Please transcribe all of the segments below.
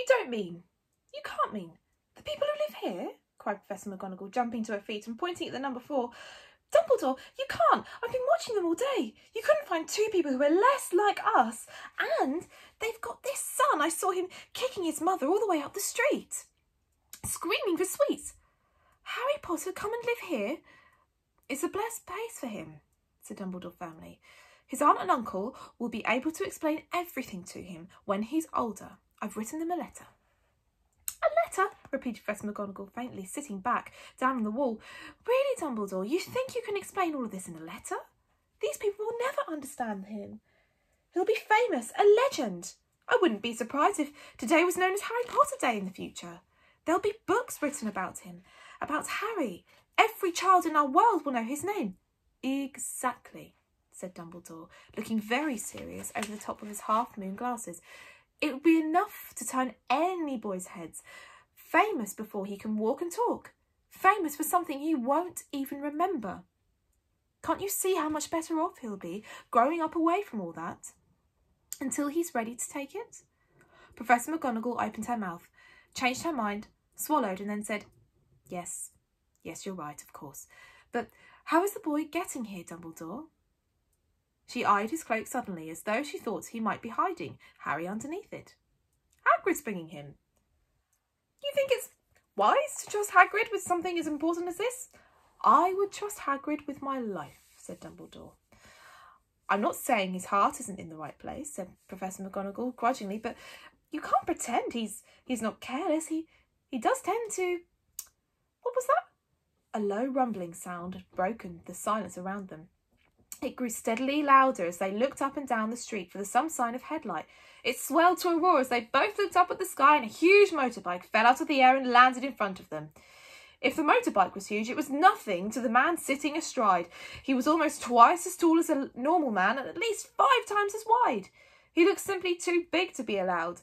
don't mean, you can't mean, the people who live here?" cried Professor McGonagall, jumping to her feet and pointing at the number 4. "Dumbledore, you can't. I've been watching them all day. You couldn't find 2 people who are less like us. And they've got this son. I saw him kicking his mother all the way up the street, screaming for sweets. Harry Potter come and live here? It's a blessed place for him," said Dumbledore firmly. "His aunt and uncle will be able to explain everything to him when he's older. I've written them a letter." "A letter?" repeated Professor McGonagall faintly, sitting back down on the wall. "Really, Dumbledore, you think you can explain all of this in a letter? These people will never understand him. He'll be famous, a legend. I wouldn't be surprised if today was known as Harry Potter Day in the future. There'll be books written about him, about Harry. Every child in our world will know his name." "Exactly," said Dumbledore, looking very serious over the top of his half-moon glasses. "It would be enough to turn any boy's heads. Famous before he can walk and talk. Famous for something he won't even remember. Can't you see how much better off he'll be growing up away from all that? Until he's ready to take it?" Professor McGonagall opened her mouth, changed her mind, swallowed, and then said, Yes, you're right, of course. But how is the boy getting here, Dumbledore?" She eyed his cloak suddenly, as though she thought he might be hiding Harry underneath it. "Hagrid's bringing him." "You think it's wise to trust Hagrid with something as important as this?" "I would trust Hagrid with my life," said Dumbledore. "I'm not saying his heart isn't in the right place," said Professor McGonagall grudgingly, "but you can't pretend he's not careless. He does tend to—" What was that? A low rumbling sound had broken the silence around them. It grew steadily louder as they looked up and down the street for some sign of headlight. It swelled to a roar as they both looked up at the sky, and a huge motorbike fell out of the air and landed in front of them. If the motorbike was huge, it was nothing to the man sitting astride. He was almost twice as tall as a normal man and at least 5 times as wide. He looked simply too big to be allowed.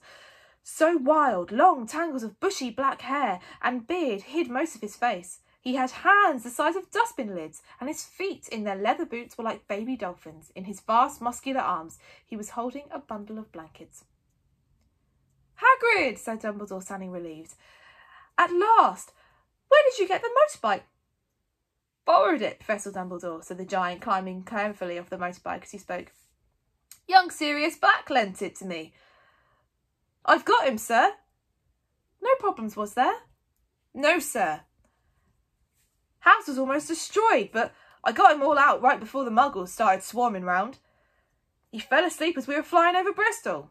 So wild, long tangles of bushy black hair and beard hid most of his face. He had hands the size of dustbin lids, and his feet in their leather boots were like baby dolphins. In his vast muscular arms he was holding a bundle of blankets. "Hagrid!" said Dumbledore, sounding relieved. "At last! Where did you get the motorbike?" "Borrowed it, Professor Dumbledore," said the giant, climbing carefully off the motorbike as he spoke. "Young Sirius Black lent it to me. I've got him, sir." "No problems, was there?" "No, sir. House was almost destroyed, but I got him all out right before the Muggles started swarming round. He fell asleep as we were flying over Bristol."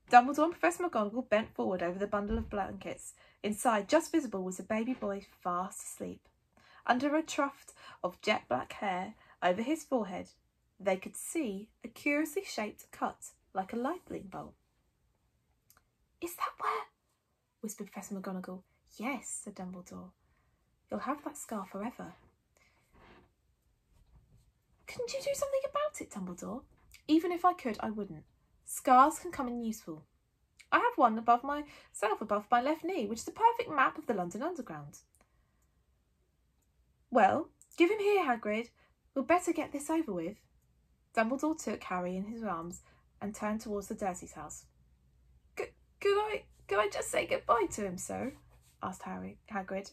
Dumbledore and Professor McGonagall bent forward over the bundle of blankets. Inside, just visible, was a baby boy fast asleep. Under a tuft of jet black hair over his forehead, they could see a curiously shaped cut like a lightning bolt. "Is that where?" whispered Professor McGonagall. "Yes," said Dumbledore. "You'll have that scar forever." "Couldn't you do something about it, Dumbledore?" "Even if I could, I wouldn't. Scars can come in useful. I have one above my left knee, which is a perfect map of the London Underground." "Well, give him here, Hagrid. We'll better get this over with." Dumbledore took Harry in his arms and turned towards the Dursley's house. Could I just say goodbye to him, sir?" asked Hagrid.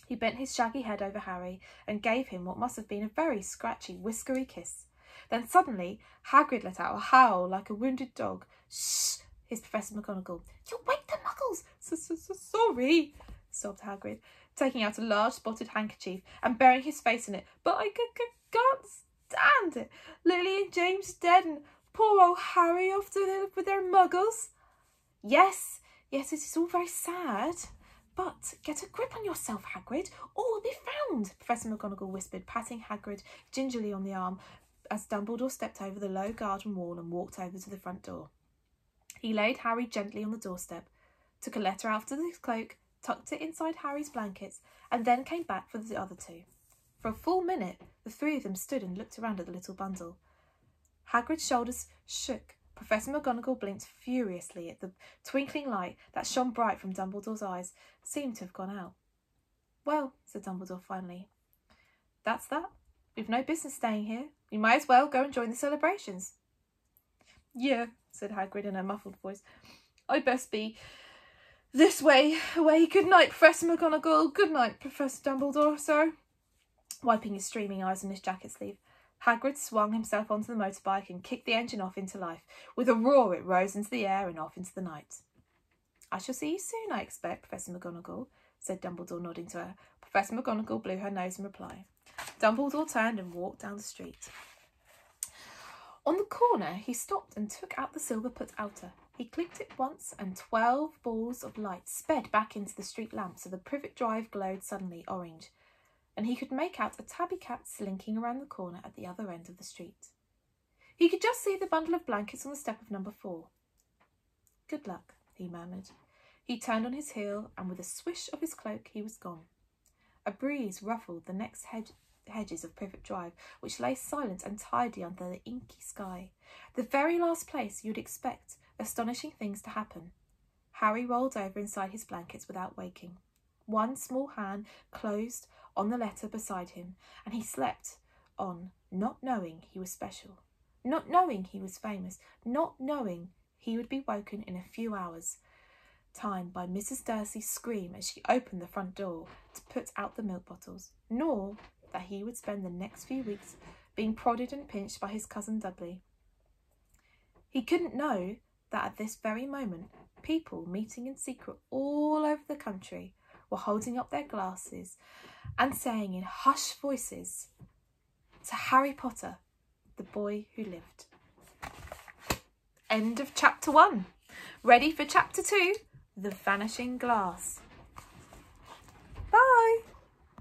He bent his shaggy head over Harry and gave him what must have been a very scratchy, whiskery kiss. Then suddenly Hagrid let out a howl like a wounded dog. "Shh!" hissed Professor McGonagall. "You'll wake the Muggles." Sorry," sobbed Hagrid, taking out a large spotted handkerchief and burying his face in it. "But I can't stand it. Lily and James dead and poor old Harry off with their Muggles." Yes, it is all very sad. "But get a grip on yourself, Hagrid, or we'll be found," Professor McGonagall whispered, patting Hagrid gingerly on the arm as Dumbledore stepped over the low garden wall and walked over to the front door. He laid Harry gently on the doorstep, took a letter out of his cloak, tucked it inside Harry's blankets, and then came back for the other 2. For a full minute, the 3 of them stood and looked around at the little bundle. Hagrid's shoulders shook. Professor McGonagall blinked furiously at the twinkling light that shone bright from Dumbledore's eyes, seemed to have gone out. "Well," said Dumbledore finally, "that's that. We've no business staying here. We might as well go and join the celebrations." "Yeah," said Hagrid in a muffled voice. I'd best be this way away. Good night, Professor McGonagall. Good night, Professor Dumbledore, sir. Wiping his streaming eyes on his jacket sleeve, Hagrid swung himself onto the motorbike and kicked the engine off into life. With a roar it rose into the air and off into the night. I shall see you soon, I expect, Professor McGonagall, said Dumbledore, nodding to her. Professor McGonagall blew her nose in reply. Dumbledore turned and walked down the street. On the corner he stopped and took out the silver put-outer. He clicked it once and 12 balls of light sped back into the street lamp so the Privet Drive glowed suddenly orange, and he could make out a tabby cat slinking around the corner at the other end of the street. He could just see the bundle of blankets on the step of number 4. Good luck, he murmured. He turned on his heel, and with a swish of his cloak he was gone. A breeze ruffled the next hedges of Privet Drive, which lay silent and tidy under the inky sky, the very last place you'd expect astonishing things to happen. Harry rolled over inside his blankets without waking. One small hand closed on the letter beside him, and he slept on, not knowing he was special, not knowing he was famous, not knowing he would be woken in a few hours' time by Mrs. Darcy's scream as she opened the front door to put out the milk bottles, nor that he would spend the next few weeks being prodded and pinched by his cousin Dudley. He couldn't know that at this very moment people meeting in secret all over the country were holding up their glasses and saying in hushed voices, "To Harry Potter, the boy who lived." End of chapter 1. Ready for chapter 2? The Vanishing Glass.